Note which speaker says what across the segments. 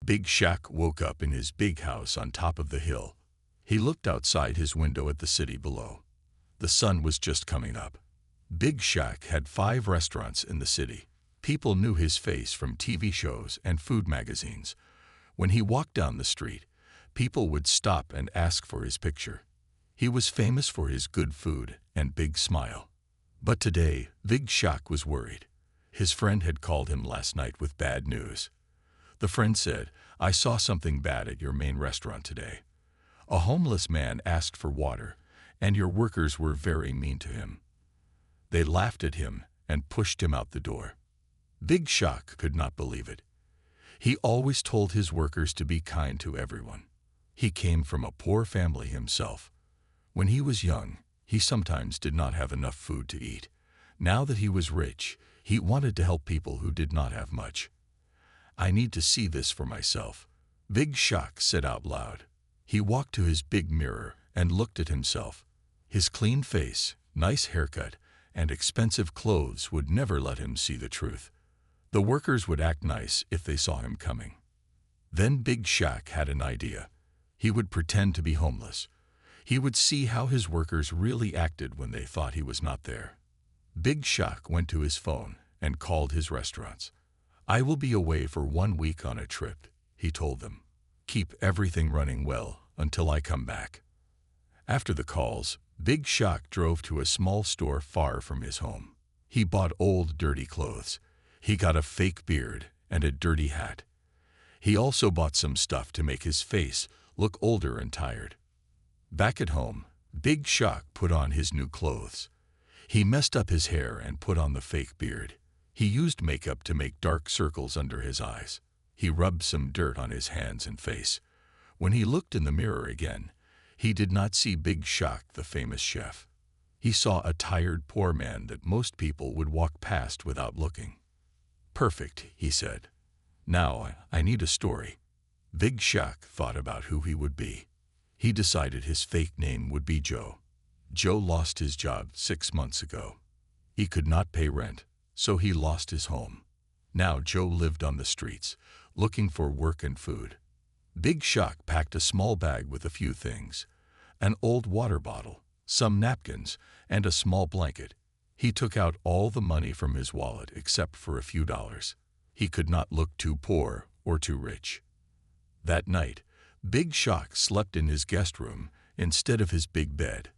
Speaker 1: Big Shack woke up in his big house on top of the hill. He looked outside his window at the city below. The sun was just coming up. Big Shack had 5 restaurants in the city. People knew his face from TV shows and food magazines. When he walked down the street, people would stop and ask for his picture. He was famous for his good food and big smile. But today, Big Shack was worried. His friend had called him last night with bad news. The friend said, "I saw something bad at your main restaurant today. A homeless man asked for water, and your workers were very mean to him." They laughed at him and pushed him out the door. Big Shack could not believe it. He always told his workers to be kind to everyone. He came from a poor family himself. When he was young, he sometimes did not have enough food to eat. Now that he was rich, he wanted to help people who did not have much. "I need to see this for myself," Big Shack said out loud. He walked to his big mirror and looked at himself. His clean face, nice haircut, and expensive clothes would never let him see the truth. The workers would act nice if they saw him coming. Then Big Shack had an idea. He would pretend to be homeless. He would see how his workers really acted when they thought he was not there. Big Shack went to his phone and called his restaurants. "I will be away for 1 week on a trip," he told them. "Keep everything running well until I come back." After the calls, Big Shack drove to a small store far from his home. He bought old, dirty clothes. He got a fake beard and a dirty hat. He also bought some stuff to make his face look older and tired. Back at home, Big Shack put on his new clothes. He messed up his hair and put on the fake beard. He used makeup to make dark circles under his eyes. He rubbed some dirt on his hands and face. When he looked in the mirror again, he did not see Big Shack, the famous chef. He saw a tired, poor man that most people would walk past without looking. "Perfect," he said. "Now I need a story." Big Shack thought about who he would be. He decided his fake name would be Joe. Joe lost his job 6 months ago. He could not pay rent, so he lost his home. Now Joe lived on the streets, looking for work and food. Big Shack packed a small bag with a few things: an old water bottle, some napkins, and a small blanket. He took out all the money from his wallet except for a few dollars. He could not look too poor or too rich. That night, Big Shack slept in his guest room instead of his big bed.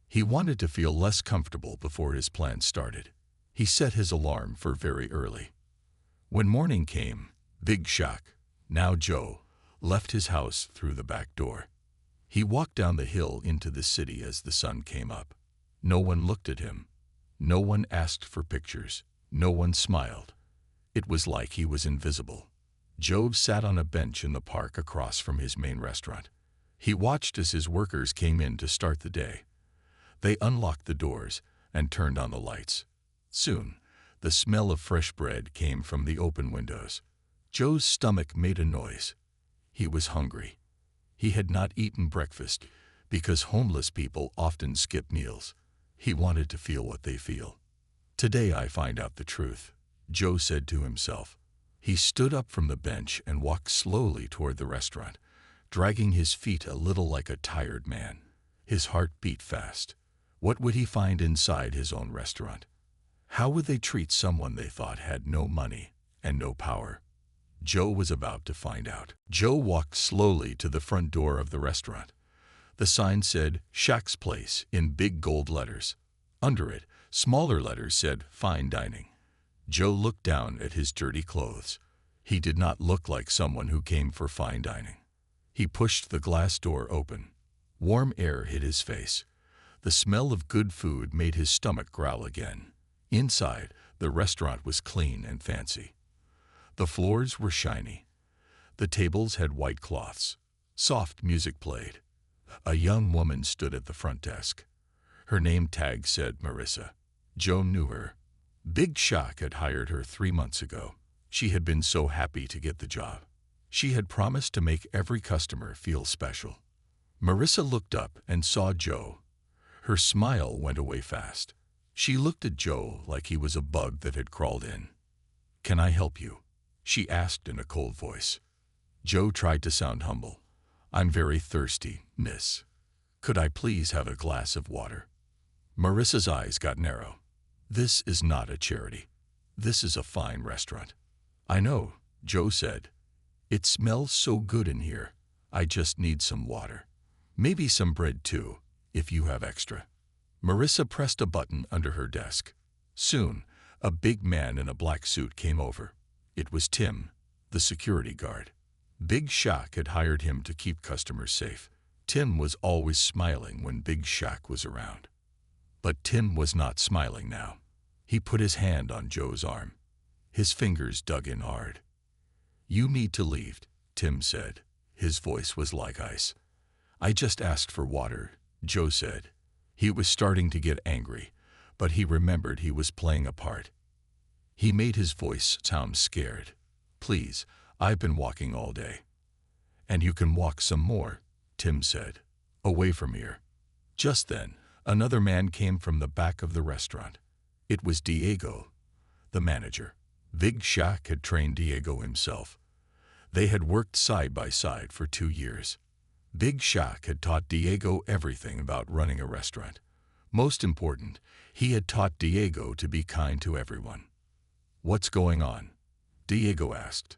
Speaker 1: He wanted to feel less comfortable before his plan started. He set his alarm for very early. When morning came, Big Shack, now Joe, left his house through the back door. He walked down the hill into the city as the sun came up. No one looked at him. No one asked for pictures. No one smiled. It was like he was invisible. Joe sat on a bench in the park across from his main restaurant. He watched as his workers came in to start the day. They unlocked the doors and turned on the lights. Soon, the smell of fresh bread came from the open windows. Joe's stomach made a noise. He was hungry. He had not eaten breakfast because homeless people often skip meals. He wanted to feel what they feel. "Today I find out the truth," Joe said to himself. He stood up from the bench and walked slowly toward the restaurant, dragging his feet a little like a tired man. His heart beat fast. What would he find inside his own restaurant? How would they treat someone they thought had no money and no power? Joe was about to find out. Joe walked slowly to the front door of the restaurant. The sign said Shack's Place in big gold letters. Under it, smaller letters said Fine Dining. Joe looked down at his dirty clothes. He did not look like someone who came for fine dining. He pushed the glass door open. Warm air hit his face. The smell of good food made his stomach growl again. Inside, the restaurant was clean and fancy. The floors were shiny. The tables had white cloths. Soft music played. A young woman stood at the front desk. Her name tag said Marissa. Joe knew her. Big Shack had hired her 3 months ago. She had been so happy to get the job. She had promised to make every customer feel special. Marissa looked up and saw Joe. Her smile went away fast. She looked at Joe like he was a bug that had crawled in. "Can I help you?" she asked in a cold voice. Joe tried to sound humble. "I'm very thirsty, miss. Could I please have a glass of water?" Marissa's eyes got narrow. "This is not a charity. This is a fine restaurant." "I know," Joe said. "It smells so good in here. I just need some water. Maybe some bread too, if you have extra." Marissa pressed a button under her desk. Soon, a big man in a black suit came over. It was Tim, the security guard. Big Shaq had hired him to keep customers safe. Tim was always smiling when Big Shaq was around. But Tim was not smiling now. He put his hand on Joe's arm. His fingers dug in hard. "You need to leave," Tim said. His voice was like ice. "I just asked for water," Joe said. He was starting to get angry, but he remembered he was playing a part. He made his voice sound scared. "Please, I've been walking all day." "And you can walk some more," Tim said. "Away from here." Just then, another man came from the back of the restaurant. It was Diego, the manager. Big Shaq had trained Diego himself. They had worked side by side for 2 years. Big Shaq had taught Diego everything about running a restaurant. Most important, he had taught Diego to be kind to everyone. "What's going on?" Diego asked.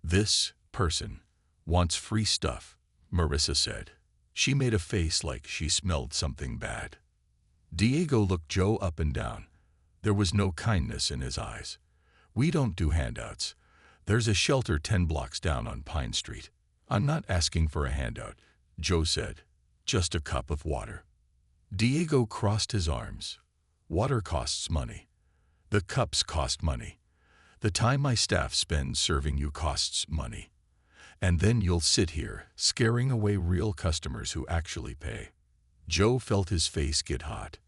Speaker 1: "This person wants free stuff," Marissa said. She made a face like she smelled something bad. Diego looked Joe up and down. There was no kindness in his eyes. "We don't do handouts. There's a shelter 10 blocks down on Pine Street." "I'm not asking for a handout," Joe said. "Just a cup of water." Diego crossed his arms. "Water costs money. The cups cost money. The time my staff spends serving you costs money. And then you'll sit here, scaring away real customers who actually pay." Joe felt his face get hot.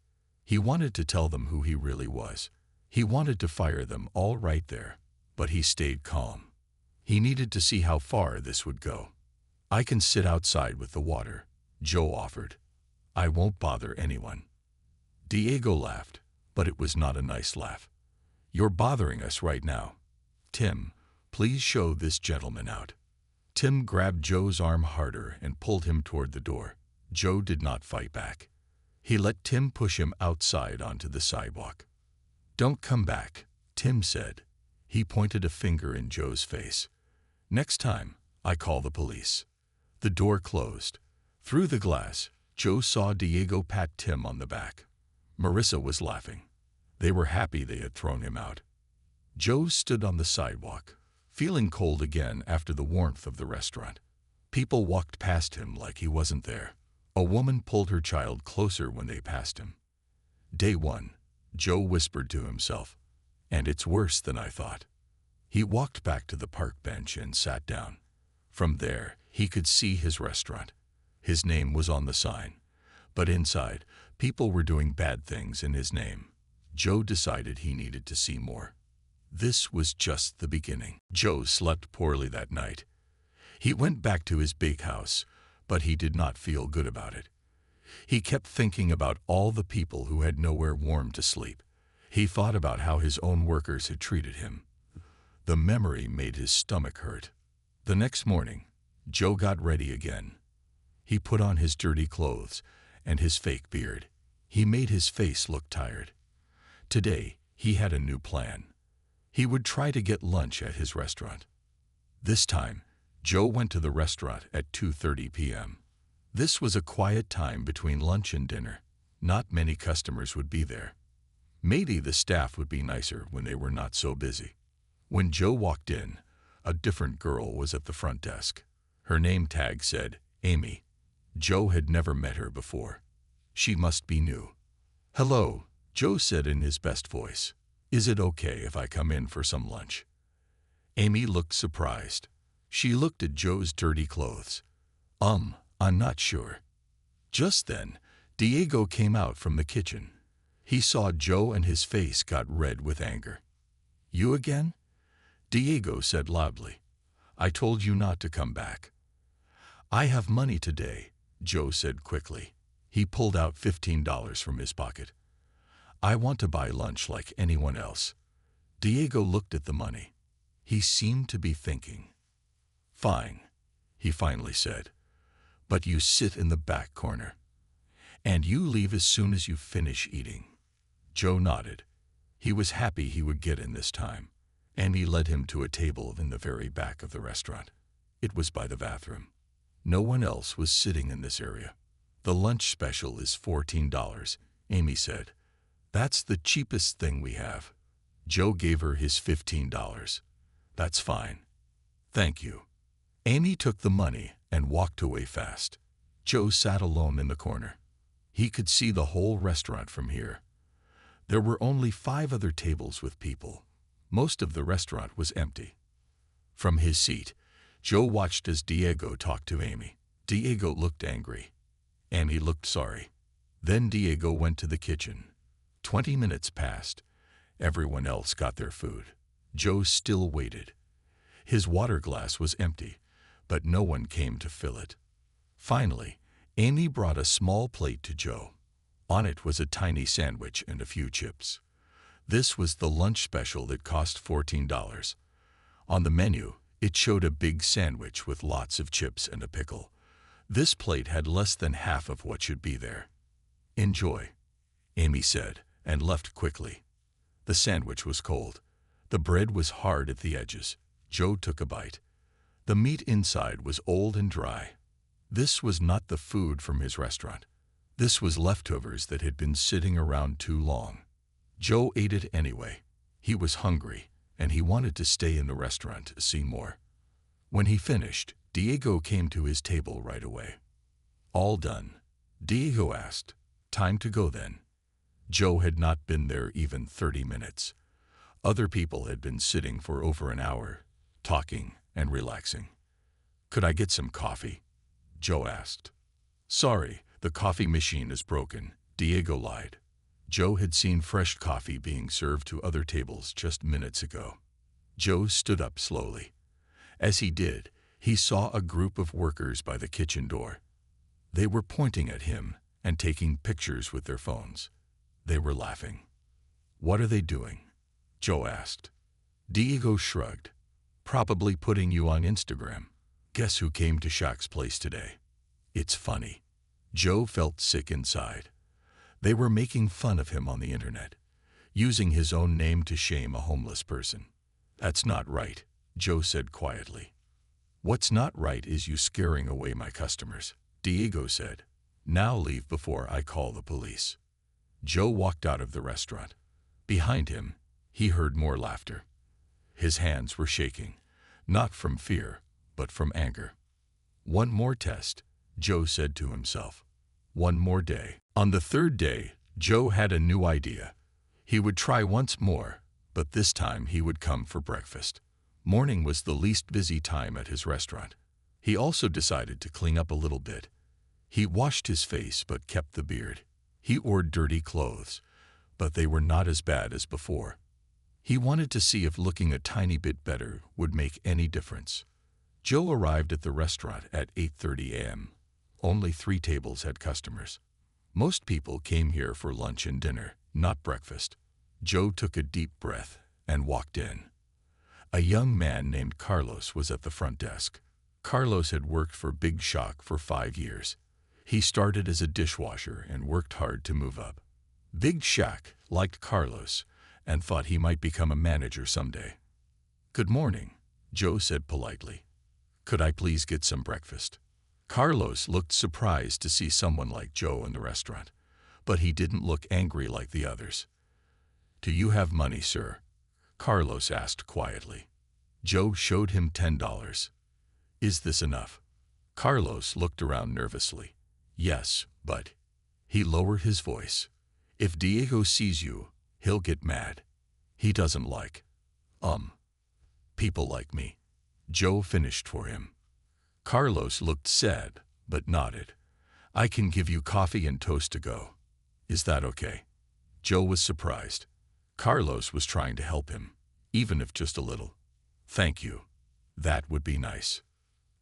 Speaker 1: He wanted to tell them who he really was. He wanted to fire them all right there, but he stayed calm. He needed to see how far this would go. "I can sit outside with the water," Joe offered. "I won't bother anyone." Diego laughed, but it was not a nice laugh. "You're bothering us right now. Tim, please show this gentleman out." Tim grabbed Joe's arm harder and pulled him toward the door. Joe did not fight back. He let Tim push him outside onto the sidewalk. "Don't come back," Tim said. He pointed a finger in Joe's face. "Next time, I call the police." The door closed. Through the glass, Joe saw Diego pat Tim on the back. Marissa was laughing. They were happy they had thrown him out. Joe stood on the sidewalk, feeling cold again after the warmth of the restaurant. People walked past him like he wasn't there. A woman pulled her child closer when they passed him. "Day 1, Joe whispered to himself, "and it's worse than I thought." He walked back to the park bench and sat down. From there, he could see his restaurant. His name was on the sign, but inside, people were doing bad things in his name. Joe decided he needed to see more. This was just the beginning. Joe slept poorly that night. He went back to his big house, but he did not feel good about it. He kept thinking about all the people who had nowhere warm to sleep. He thought about how his own workers had treated him. The memory made his stomach hurt. The next morning, Joe got ready again. He put on his dirty clothes and his fake beard. He made his face look tired. Today, he had a new plan. He would try to get lunch at his restaurant. This time, Joe went to the restaurant at 2:30 p.m. This was a quiet time between lunch and dinner. Not many customers would be there. Maybe the staff would be nicer when they were not so busy. When Joe walked in, a different girl was at the front desk. Her name tag said, Amy. Joe had never met her before. She must be new. "Hello," Joe said in his best voice. "Is it okay if I come in for some lunch?" Amy looked surprised. She looked at Joe's dirty clothes. I'm not sure." Just then, Diego came out from the kitchen. He saw Joe and his face got red with anger. "You again?" Diego said loudly. "I told you not to come back." "I have money today," Joe said quickly. He pulled out $15 from his pocket. "I want to buy lunch like anyone else." Diego looked at the money. He seemed to be thinking. "Fine, he finally said. "But you sit in the back corner. And you leave as soon as you finish eating." Joe nodded. He was happy he would get in this time. Amy led him to a table in the very back of the restaurant. It was by the bathroom. No one else was sitting in this area. "The lunch special is $14, Amy said. "That's the cheapest thing we have." Joe gave her his $15. "That's fine. Thank you." Amy took the money and walked away fast. Joe sat alone in the corner. He could see the whole restaurant from here. There were only 5 other tables with people. Most of the restaurant was empty. From his seat, Joe watched as Diego talked to Amy. Diego looked angry. Amy looked sorry. Then Diego went to the kitchen. 20 minutes passed. Everyone else got their food. Joe still waited. His water glass was empty, but no one came to fill it. Finally, Amy brought a small plate to Joe. On it was a tiny sandwich and a few chips. This was the lunch special that cost $14. On the menu, it showed a big sandwich with lots of chips and a pickle. This plate had less than half of what should be there. "Enjoy," Amy said, and left quickly. The sandwich was cold. The bread was hard at the edges. Joe took a bite. The meat inside was old and dry. This was not the food from his restaurant. This was leftovers that had been sitting around too long. Joe ate it anyway. He was hungry, and he wanted to stay in the restaurant to see more. When he finished, Diego came to his table right away. "All done?" Diego asked. "Time to go then." Joe had not been there even 30 minutes. Other people had been sitting for over an hour, talking and relaxing. "Could I get some coffee?" Joe asked. "Sorry, the coffee machine is broken," Diego lied. Joe had seen fresh coffee being served to other tables just minutes ago. Joe stood up slowly. As he did, he saw a group of workers by the kitchen door. They were pointing at him and taking pictures with their phones. They were laughing. "What are they doing?" Joe asked. Diego shrugged. "Probably putting you on Instagram. Guess who came to Shaq's place today? It's funny." Joe felt sick inside. They were making fun of him on the internet, using his own name to shame a homeless person. "That's not right," Joe said quietly. "What's not right is you scaring away my customers," Diego said. "Now leave before I call the police." Joe walked out of the restaurant. Behind him, he heard more laughter. His hands were shaking, not from fear, but from anger. "One more test," Joe said to himself. "One more day." On the 3rd day, Joe had a new idea. He would try once more, but this time he would come for breakfast. Morning was the least busy time at his restaurant. He also decided to clean up a little bit. He washed his face but kept the beard. He wore dirty clothes, but they were not as bad as before. He wanted to see if looking a tiny bit better would make any difference. Joe arrived at the restaurant at 8:30 a.m. Only 3 tables had customers. Most people came here for lunch and dinner, not breakfast. Joe took a deep breath and walked in. A young man named Carlos was at the front desk. Carlos had worked for Big Shock for 5 years. He started as a dishwasher and worked hard to move up. Big Shack liked Carlos and thought he might become a manager someday. "Good morning," Joe said politely. "Could I please get some breakfast?" Carlos looked surprised to see someone like Joe in the restaurant, but he didn't look angry like the others. "Do you have money, sir?" Carlos asked quietly. Joe showed him $10. "Is this enough?" Carlos looked around nervously. "Yes, but..." He lowered his voice. "If Diego sees you, he'll get mad. He doesn't like, people like me." Joe finished for him. Carlos looked sad, but nodded. "I can give you coffee and toast to go. Is that okay?" Joe was surprised. Carlos was trying to help him, even if just a little. "Thank you. That would be nice."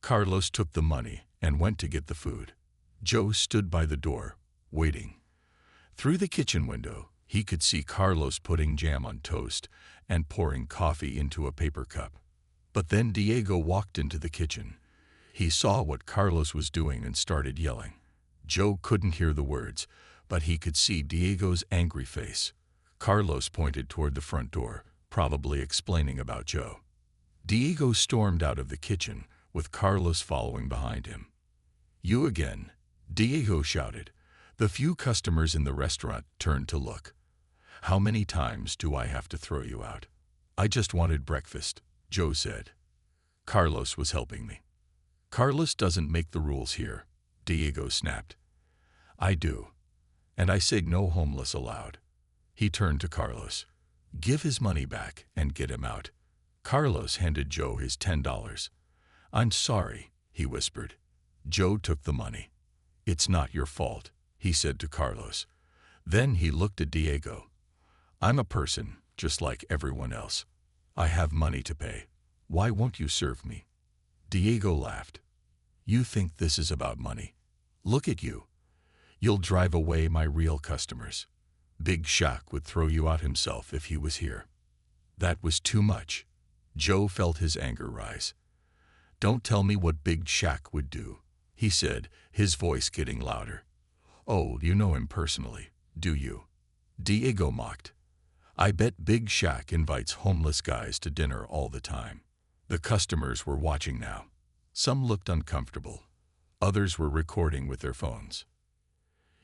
Speaker 1: Carlos took the money and went to get the food. Joe stood by the door, waiting. Through the kitchen window, he could see Carlos putting jam on toast and pouring coffee into a paper cup. But then Diego walked into the kitchen. He saw what Carlos was doing and started yelling. Joe couldn't hear the words, but he could see Diego's angry face. Carlos pointed toward the front door, probably explaining about Joe. Diego stormed out of the kitchen, with Carlos following behind him. "You again," Diego shouted. The few customers in the restaurant turned to look. "How many times do I have to throw you out?" "I just wanted breakfast," Joe said. "Carlos was helping me." "Carlos doesn't make the rules here," Diego snapped. "I do. And I say no homeless allowed." He turned to Carlos. "Give his money back and get him out." Carlos handed Joe his $10. "I'm sorry," he whispered. Joe took the money. "It's not your fault," he said to Carlos. Then he looked at Diego. "I'm a person, just like everyone else. I have money to pay. Why won't you serve me?" Diego laughed. "You think this is about money? Look at you. You'll drive away my real customers. Big Shaq would throw you out himself if he was here." That was too much. Joe felt his anger rise. "Don't tell me what Big Shaq would do," he said, his voice getting louder. "Oh, you know him personally, do you?" Diego mocked. "I bet Big Shaq invites homeless guys to dinner all the time." The customers were watching now. Some looked uncomfortable. Others were recording with their phones.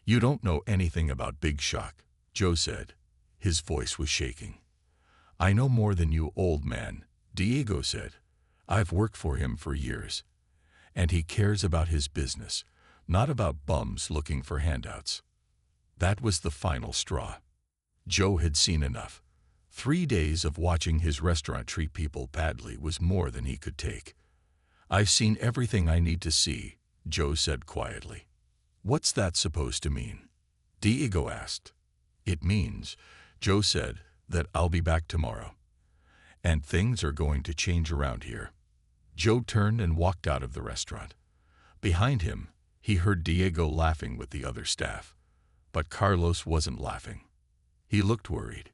Speaker 1: "You don't know anything about Big Shaq," Joe said. His voice was shaking. "I know more than you, old man," Diego said. "I've worked for him for years. And he cares about his business, not about bums looking for handouts." That was the final straw. Joe had seen enough. 3 days of watching his restaurant treat people badly was more than he could take. "I've seen everything I need to see," Joe said quietly. "What's that supposed to mean?" Diego asked. "It means," Joe said, "that I'll be back tomorrow. And things are going to change around here." Joe turned and walked out of the restaurant. Behind him, he heard Diego laughing with the other staff. But Carlos wasn't laughing. He looked worried.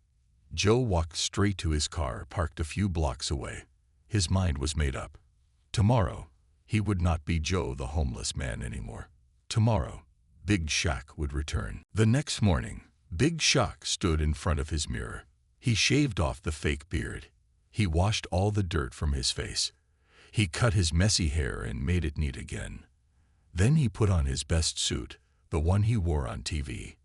Speaker 1: Joe walked straight to his car, parked a few blocks away. His mind was made up. Tomorrow, he would not be Joe the homeless man anymore. Tomorrow, Big Shaq would return. The next morning, Big Shaq stood in front of his mirror. He shaved off the fake beard. He washed all the dirt from his face. He cut his messy hair and made it neat again. Then he put on his best suit, the one he wore on TV.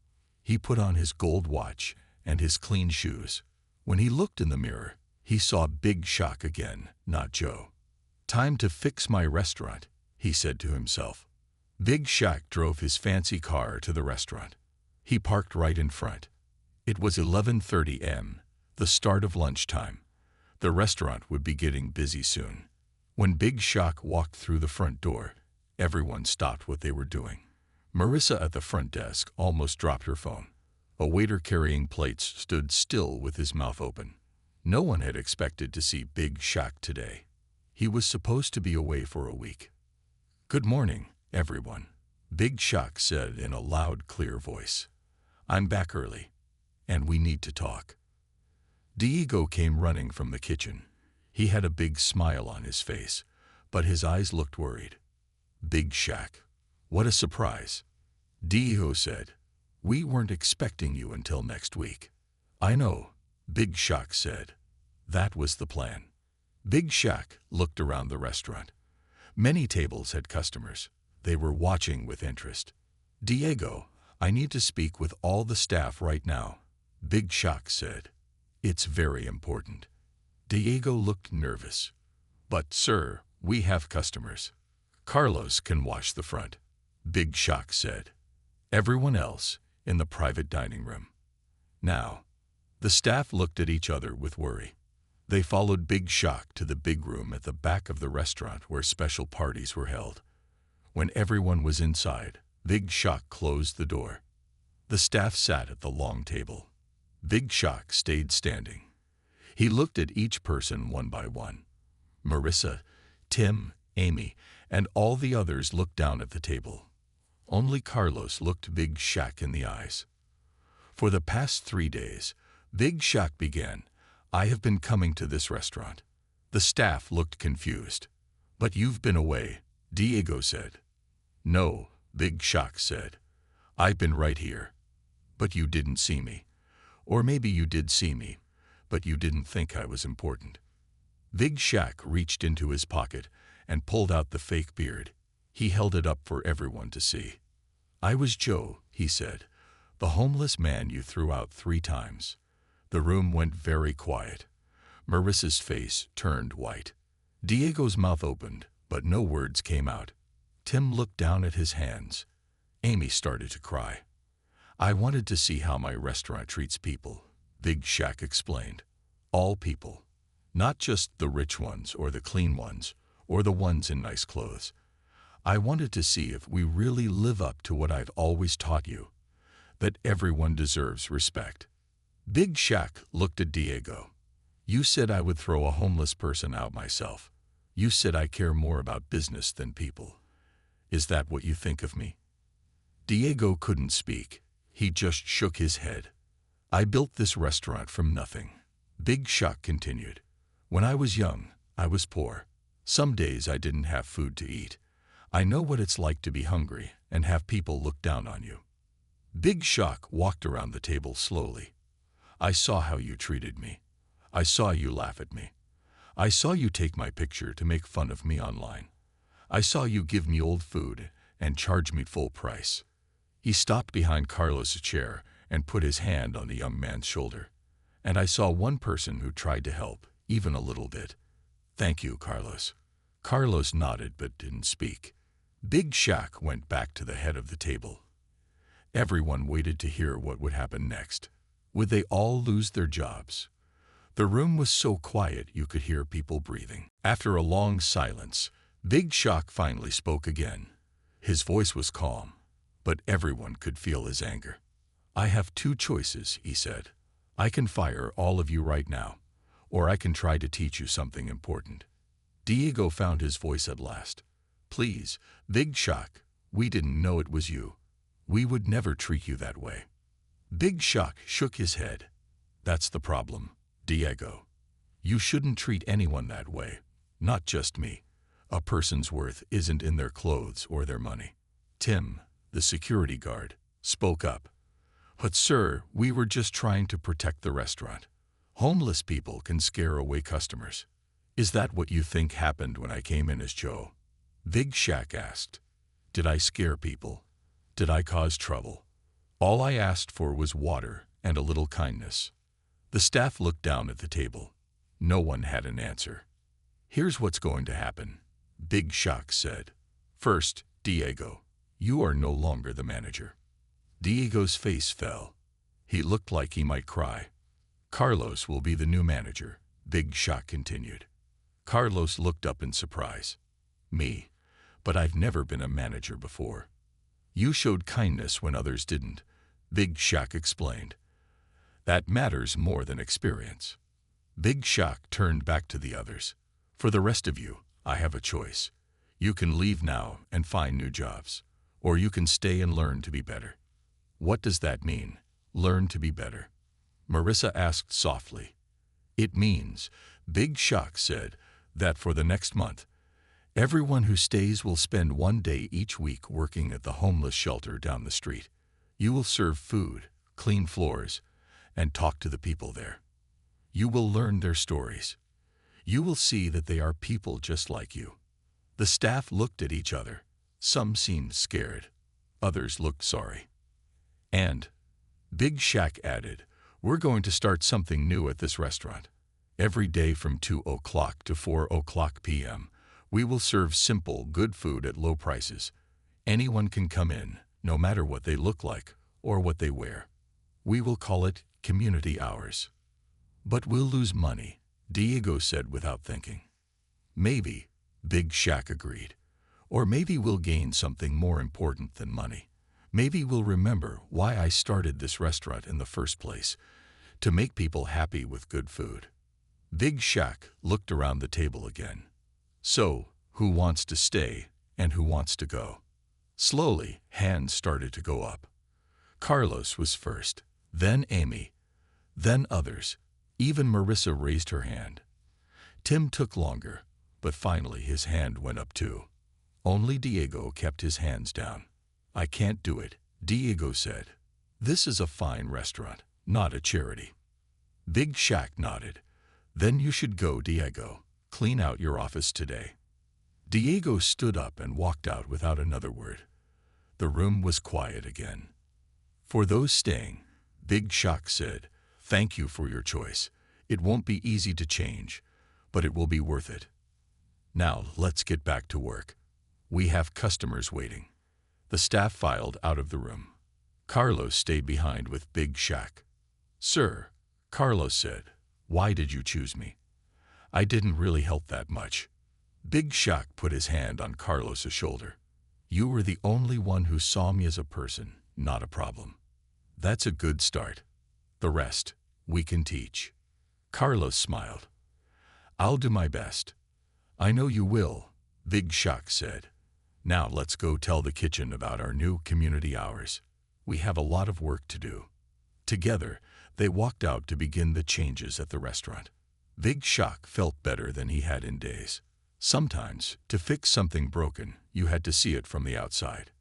Speaker 1: He put on his gold watch and his clean shoes. When he looked in the mirror, he saw Big Shaq again, not Joe. "Time to fix my restaurant," he said to himself. Big Shaq drove his fancy car to the restaurant. He parked right in front. It was 11:30 a.m., the start of lunchtime. The restaurant would be getting busy soon. When Big Shaq walked through the front door, everyone stopped what they were doing. Marissa at the front desk almost dropped her phone. A waiter carrying plates stood still with his mouth open. No one had expected to see Big Shaq today. He was supposed to be away for a week. "Good morning, everyone," Big Shaq said in a loud, clear voice. "I'm back early, and we need to talk." Diego came running from the kitchen. He had a big smile on his face, but his eyes looked worried. "Big Shaq, what a surprise," Diego said. "We weren't expecting you until next week." "I know," Big Shaq said. "That was the plan." Big Shaq looked around the restaurant. Many tables had customers. They were watching with interest. "Diego, I need to speak with all the staff right now," Big Shaq said. "It's very important." Diego looked nervous. "But, sir, we have customers. Carlos can wash the front," Big Shaq said. "Everyone else in the private dining room." Now, the staff looked at each other with worry. They followed Big Shaq to the big room at the back of the restaurant where special parties were held. When everyone was inside, Big Shaq closed the door. The staff sat at the long table. Big Shaq stayed standing. He looked at each person one by one. Marissa, Tim, Amy, and all the others looked down at the table. Only Carlos looked Big Shaq in the eyes. "For the past 3 days," Big Shaq began, "I have been coming to this restaurant." The staff looked confused. "But you've been away," Diego said. No, Big Shock said. I've been right here. But you didn't see me. Or maybe you did see me, but you didn't think I was important. Big Shack reached into his pocket and pulled out the fake beard. He held it up for everyone to see. I was Joe, he said, the homeless man you threw out 3 times. The room went very quiet. Marissa's face turned white. Diego's mouth opened, but no words came out. Tim looked down at his hands. Amy started to cry. I wanted to see how my restaurant treats people, Big Shack explained. All people. Not just the rich ones or the clean ones or the ones in nice clothes. I wanted to see if we really live up to what I've always taught you, that everyone deserves respect. Big Shack looked at Diego. You said I would throw a homeless person out myself. You said I care more about business than people. Is that what you think of me? Diego couldn't speak. He just shook his head. I built this restaurant from nothing. Big Shack continued. When I was young, I was poor. Some days I didn't have food to eat. I know what it's like to be hungry and have people look down on you. Big Shock walked around the table slowly. I saw how you treated me. I saw you laugh at me. I saw you take my picture to make fun of me online. I saw you give me old food and charge me full price. He stopped behind Carlos' chair and put his hand on the young man's shoulder. And I saw one person who tried to help, even a little bit. Thank you, Carlos. Carlos nodded but didn't speak. Big Shack went back to the head of the table. Everyone waited to hear what would happen next. Would they all lose their jobs? The room was so quiet you could hear people breathing. After a long silence, Big Shock finally spoke again. His voice was calm, but everyone could feel his anger. I have 2 choices, he said. I can fire all of you right now, or I can try to teach you something important. Diego found his voice at last. Please, Big Shock, we didn't know it was you. We would never treat you that way. Big Shock shook his head. That's the problem, Diego. You shouldn't treat anyone that way, not just me. A person's worth isn't in their clothes or their money. Tim, the security guard, spoke up. But sir, we were just trying to protect the restaurant. Homeless people can scare away customers. Is that what you think happened when I came in as Joe? Big Shack asked. Did I scare people? Did I cause trouble? All I asked for was water and a little kindness. The staff looked down at the table. No one had an answer. Here's what's going to happen, Big Shock said. First, Diego, you are no longer the manager. Diego's face fell. He looked like he might cry. Carlos will be the new manager, Big Shock continued. Carlos looked up in surprise. Me, but I've never been a manager before. You showed kindness when others didn't, Big Shock explained. That matters more than experience. Big Shock turned back to the others. For the rest of you, I have a choice. You can leave now and find new jobs, or you can stay and learn to be better. What does that mean, learn to be better? Marissa asked softly. It means, Big Shock said, that for the next month, everyone who stays will spend 1 day each week working at the homeless shelter down the street. You will serve food, clean floors, and talk to the people there. You will learn their stories. You will see that they are people just like you. The staff looked at each other. Some seemed scared. Others looked sorry. And, Big Shack added, we're going to start something new at this restaurant. Every day from 2 o'clock to 4 o'clock p.m., we will serve simple, good food at low prices. Anyone can come in, no matter what they look like or what they wear. We will call it community hours. But we'll lose money, Diego said without thinking. Maybe, Big Shack agreed. Or maybe we'll gain something more important than money. Maybe we'll remember why I started this restaurant in the first place, to make people happy with good food. Big Shack looked around the table again. So, who wants to stay and who wants to go? Slowly, hands started to go up. Carlos was first, then Amy, then others. Even Marissa raised her hand. Tim took longer, but finally his hand went up too. Only Diego kept his hands down. "I can't do it," Diego said. "This is a fine restaurant, not a charity." Big Shack nodded. "Then you should go, Diego. Clean out your office today." Diego stood up and walked out without another word. The room was quiet again. For those staying, Big Shack said, "Thank you for your choice. It won't be easy to change, but it will be worth it. Now let's get back to work. We have customers waiting." The staff filed out of the room. Carlos stayed behind with Big Shack. "Sir," Carlos said, "why did you choose me?" "I didn't really help that much." Big Shack put his hand on Carlos's shoulder. "You were the only one who saw me as a person, not a problem. That's a good start. The rest, we can teach." Carlos smiled. "I'll do my best." "I know you will," Big Shack said. "Now let's go tell the kitchen about our new community hours. We have a lot of work to do." Together, they walked out to begin the changes at the restaurant. Big Shack felt better than he had in days. Sometimes, to fix something broken, you had to see it from the outside.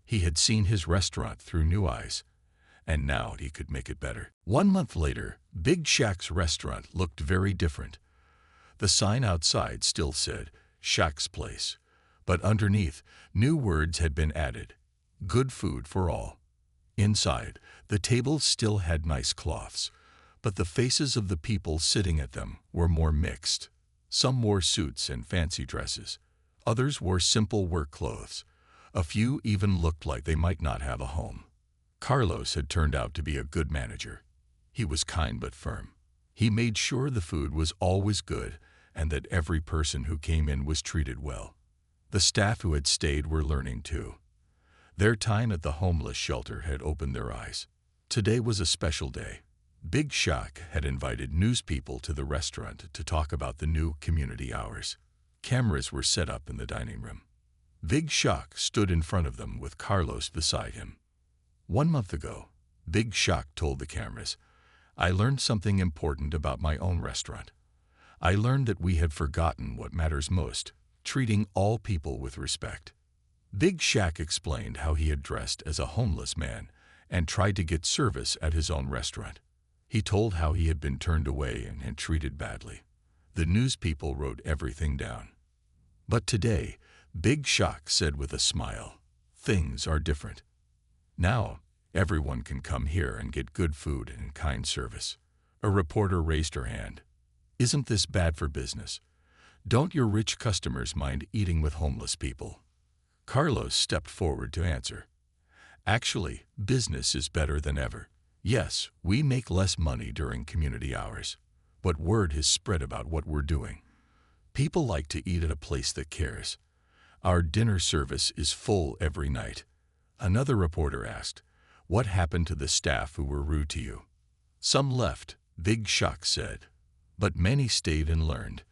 Speaker 1: He had seen his restaurant through new eyes, and now he could make it better. 1 month later, Big Shack's restaurant looked very different. The sign outside still said, "Shack's Place," but underneath, new words had been added. "Good food for all." Inside, the tables still had nice cloths, but the faces of the people sitting at them were more mixed. Some wore suits and fancy dresses. Others wore simple work clothes. A few even looked like they might not have a home. Carlos had turned out to be a good manager. He was kind but firm. He made sure the food was always good and that every person who came in was treated well. The staff who had stayed were learning too. Their time at the homeless shelter had opened their eyes. Today was a special day. Big Shack had invited newspeople to the restaurant to talk about the new community hours. Cameras were set up in the dining room. Big Shack stood in front of them with Carlos beside him. 1 month ago, Big Shack told the cameras, "I learned something important about my own restaurant. I learned that we had forgotten what matters most, treating all people with respect." Big Shack explained how he had dressed as a homeless man and tried to get service at his own restaurant. He told how he had been turned away and treated badly. The newspeople wrote everything down. But today, Big Shack said with a smile, "Things are different. Now, everyone can come here and get good food and kind service." A reporter raised her hand. "Isn't this bad for business? Don't your rich customers mind eating with homeless people?" Carlos stepped forward to answer. "Actually, business is better than ever. Yes, we make less money during community hours, but word has spread about what we're doing. People like to eat at a place that cares. Our dinner service is full every night." Another reporter asked, "What happened to the staff who were rude to you?" "Some left," Big Shack said, "but many stayed and learned.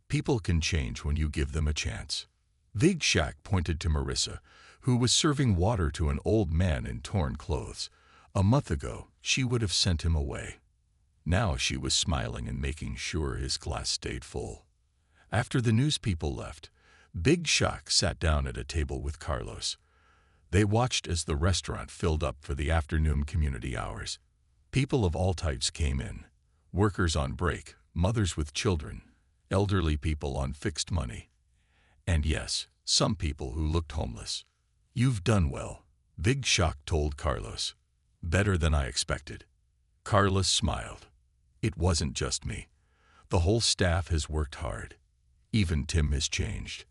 Speaker 1: People can change when you give them a chance." Big Shack pointed to Marissa, who was serving water to an old man in torn clothes. A month ago, she would have sent him away. Now she was smiling and making sure his glass stayed full. After the newspeople left, Big Shack sat down at a table with Carlos. They watched as the restaurant filled up for the afternoon community hours. People of all types came in. Workers on break, mothers with children, elderly people on fixed money. And yes, some people who looked homeless. "You've done well," Big Shack told Carlos. "Better than I expected." Carlos smiled. "It wasn't just me. The whole staff has worked hard. Even Tim has changed."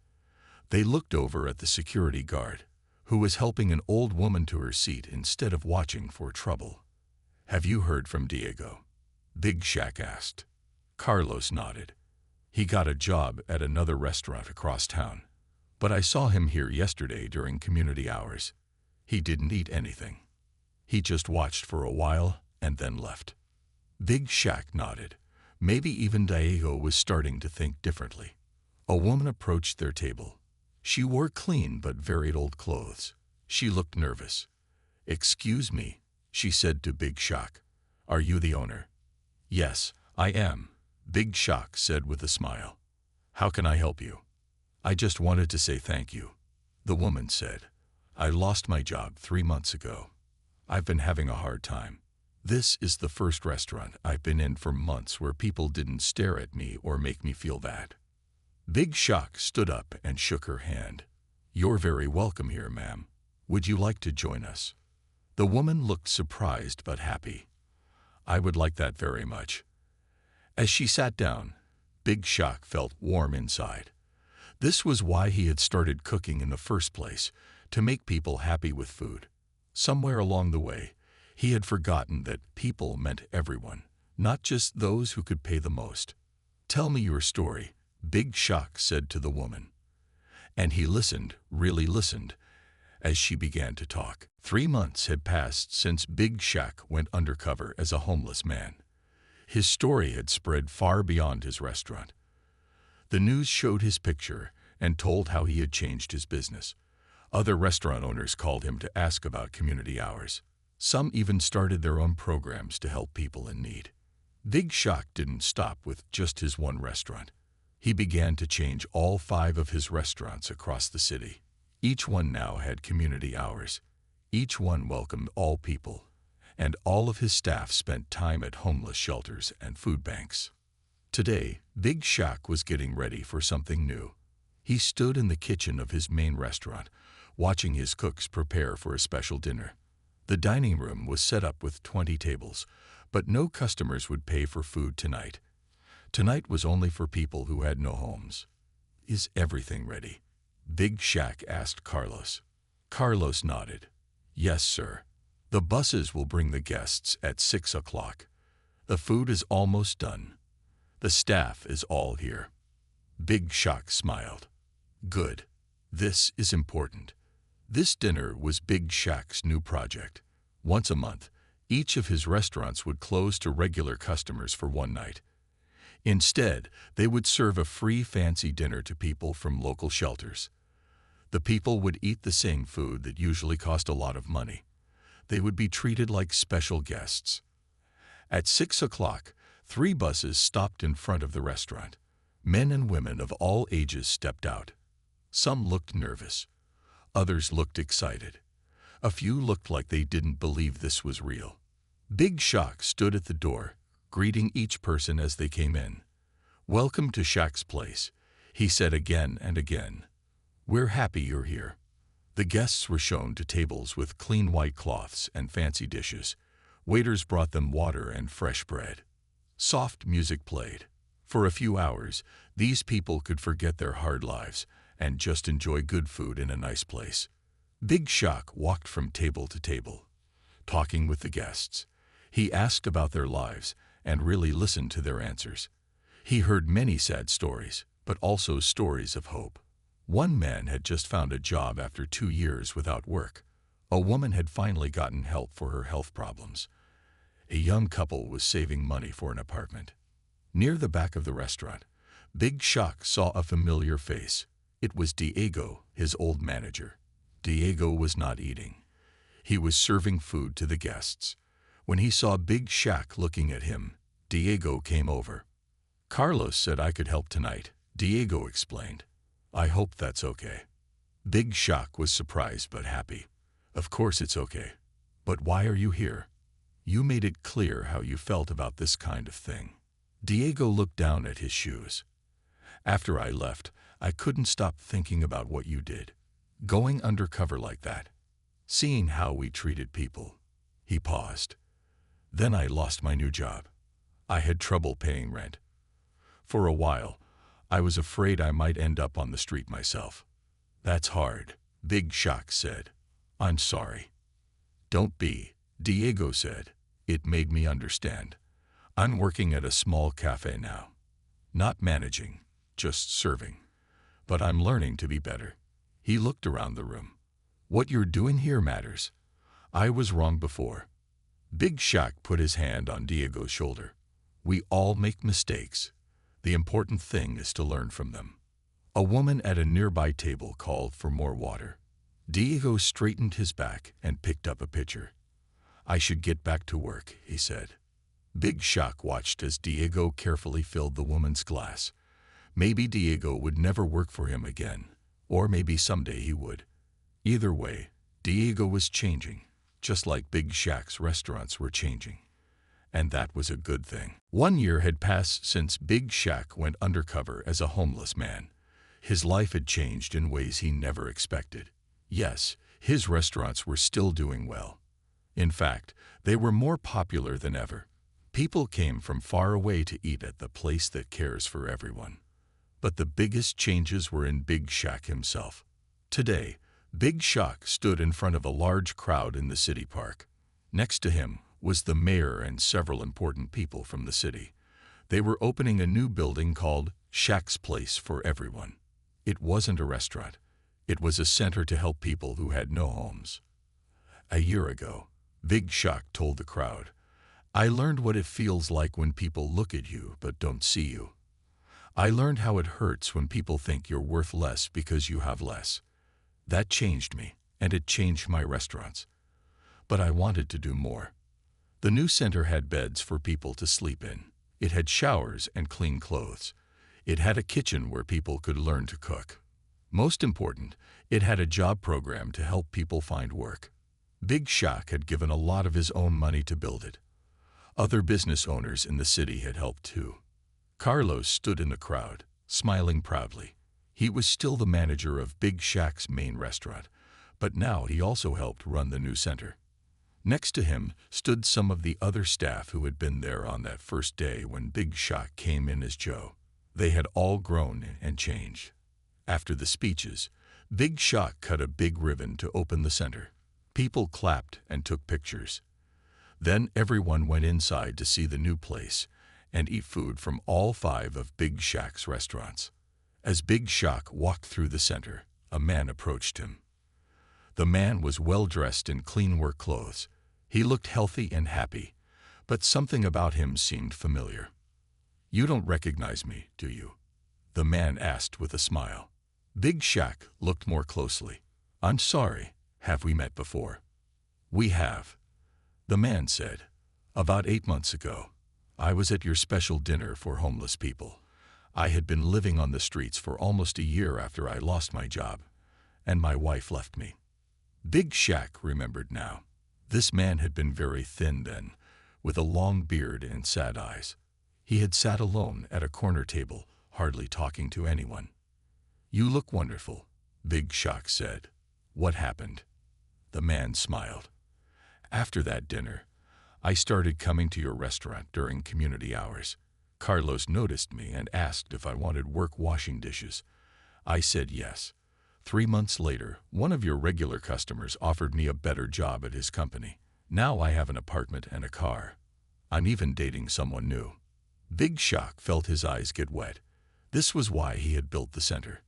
Speaker 1: They looked over at the security guard, who was helping an old woman to her seat instead of watching for trouble. "Have you heard from Diego?" Big Shack asked. Carlos nodded. "He got a job at another restaurant across town. But I saw him here yesterday during community hours. He didn't eat anything. He just watched for a while and then left." Big Shack nodded. Maybe even Diego was starting to think differently. A woman approached their table. She wore clean but very old clothes. She looked nervous. "Excuse me," she said to Big Shack. "Are you the owner?" "Yes, I am," Big Shack said with a smile. "How can I help you?" "I just wanted to say thank you." The woman said, I lost my job 3 months ago. I've been having a hard time. This is the first restaurant I've been in for months where people didn't stare at me or make me feel bad. Big Shock stood up and shook her hand. You're very welcome here, ma'am. Would you like to join us? The woman looked surprised but happy. I would like that very much. As she sat down, Big Shock felt warm inside. This was why he had started cooking in the first place, to make people happy with food. Somewhere along the way, he had forgotten that people meant everyone, not just those who could pay the most. Tell me your story, Big Shock said to the woman. And he listened, really listened, as she began to talk. 3 months had passed since Big Shock went undercover as a homeless man. His story had spread far beyond his restaurant. The news showed his picture and told how he had changed his business. Other restaurant owners called him to ask about community hours. Some even started their own programs to help people in need. Big Shock didn't stop with just his one restaurant. He began to change all 5 of his restaurants across the city. Each one now had community hours. Each one welcomed all people, and all of his staff spent time at homeless shelters and food banks. Today, Big Shock was getting ready for something new. He stood in the kitchen of his main restaurant, watching his cooks prepare for a special dinner. The dining room was set up with 20 tables, but no customers would pay for food tonight. Tonight was only for people who had no homes. Is everything ready? Big Shock asked Carlos. Carlos nodded. Yes, sir. The buses will bring the guests at 6 o'clock. The food is almost done. The staff is all here. Big Shock smiled. Good. This is important. This dinner was Big Shock's new project. Once a month, each of his restaurants would close to regular customers for one night. Instead, they would serve a free fancy dinner to people from local shelters. The people would eat the same food that usually cost a lot of money. They would be treated like special guests. At 6 o'clock, 3 buses stopped in front of the restaurant. Men and women of all ages stepped out. Some looked nervous. Others looked excited. A few looked like they didn't believe this was real. Big Shock stood at the door, greeting each person as they came in. Welcome to Shock's place, he said again and again. We're happy you're here. The guests were shown to tables with clean white cloths and fancy dishes. Waiters brought them water and fresh bread. Soft music played. For a few hours, these people could forget their hard lives and just enjoy good food in a nice place. Big Shock walked from table to table, talking with the guests. He asked about their lives and really listened to their answers. He heard many sad stories, but also stories of hope. One man had just found a job after 2 years without work. A woman had finally gotten help for her health problems. A young couple was saving money for an apartment. Near the back of the restaurant, Big Shock saw a familiar face. It was Diego, his old manager. Diego was not eating. He was serving food to the guests. When he saw Big Shock looking at him, Diego came over. Carlos said I could help tonight, Diego explained. I hope that's okay. Big Shock was surprised but happy. Of course it's okay. But why are you here? You made it clear how you felt about this kind of thing. Diego looked down at his shoes. After I left, I couldn't stop thinking about what you did. Going undercover like that. Seeing how we treated people. He paused. Then I lost my new job. I had trouble paying rent. For a while, I was afraid I might end up on the street myself. That's hard, Big Shock said. I'm sorry. Don't be, Diego said. It made me understand. I'm working at a small cafe now. Not managing, just serving. But I'm learning to be better. He looked around the room. What you're doing here matters. I was wrong before. Big Shock put his hand on Diego's shoulder. We all make mistakes. The important thing is to learn from them. A woman at a nearby table called for more water. Diego straightened his back and picked up a pitcher. I should get back to work, he said. Big Shock watched as Diego carefully filled the woman's glass. Maybe Diego would never work for him again, or maybe someday he would. Either way, Diego was changing, just like Big Shack's restaurants were changing. And that was a good thing. 1 year had passed since Big Shack went undercover as a homeless man. His life had changed in ways he never expected. Yes, his restaurants were still doing well. In fact, they were more popular than ever. People came from far away to eat at the place that cares for everyone. But the biggest changes were in Big Shack himself. Today, Big Shack stood in front of a large crowd in the city park. Next to him was the mayor and several important people from the city. They were opening a new building called Shack's Place for Everyone. It wasn't a restaurant. It was a center to help people who had no homes. A year ago, Big Shack told the crowd, "I learned what it feels like when people look at you but don't see you. I learned how it hurts when people think you're worth less because you have less. That changed me, and it changed my restaurants. But I wanted to do more." The new center had beds for people to sleep in. It had showers and clean clothes. It had a kitchen where people could learn to cook. Most important, it had a job program to help people find work. Big Shack had given a lot of his own money to build it. Other business owners in the city had helped too. Carlos stood in the crowd, smiling proudly. He was still the manager of Big Shack's main restaurant, but now he also helped run the new center. Next to him stood some of the other staff who had been there on that first day when Big Shack came in as Joe. They had all grown and changed. After the speeches, Big Shack cut a big ribbon to open the center. People clapped and took pictures. Then everyone went inside to see the new place and eat food from all 5 of Big Shack's restaurants. As Big Shack walked through the center, a man approached him. The man was well-dressed in clean work clothes. He looked healthy and happy, but something about him seemed familiar. "You don't recognize me, do you?" the man asked with a smile. Big Shack looked more closely. "I'm sorry, have we met before?" "We have," the man said. "About 8 months ago, I was at your special dinner for homeless people. I had been living on the streets for almost a year after I lost my job, and my wife left me." Big Shack remembered now. This man had been very thin then, with a long beard and sad eyes. He had sat alone at a corner table, hardly talking to anyone. "You look wonderful," Big Shack said. "What happened?" The man smiled. "After that dinner, I started coming to your restaurant during community hours. Carlos noticed me and asked if I wanted work washing dishes. I said yes. 3 months later, one of your regular customers offered me a better job at his company. Now I have an apartment and a car. I'm even dating someone new." Big Shack felt his eyes get wet. This was why he had built the center.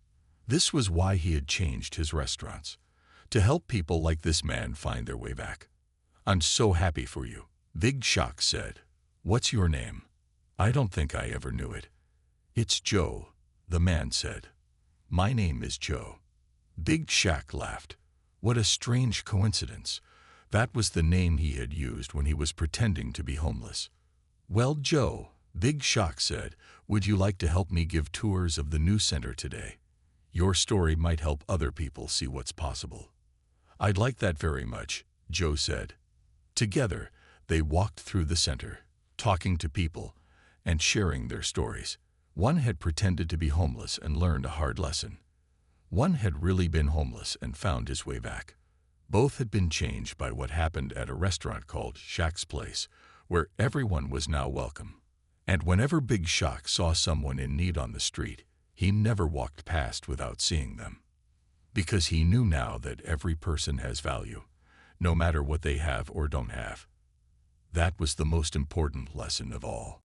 Speaker 1: This was why he had changed his restaurants. To help people like this man find their way back. "I'm so happy for you," Big Shack said. "What's your name?" "I don't think I ever knew it." "It's Joe," the man said. "My name is Joe." Big Shack laughed. What a strange coincidence. That was the name he had used when he was pretending to be homeless. "Well, Joe," Big Shack said, "would you like to help me give tours of the new center today? Your story might help other people see what's possible." "I'd like that very much," Joe said. Together, they walked through the center, talking to people and sharing their stories. One had pretended to be homeless and learned a hard lesson. One had really been homeless and found his way back. Both had been changed by what happened at a restaurant called Shack's Place, where everyone was now welcome. And whenever Big Shack saw someone in need on the street, he never walked past without seeing them. Because he knew now that every person has value, no matter what they have or don't have. That was the most important lesson of all.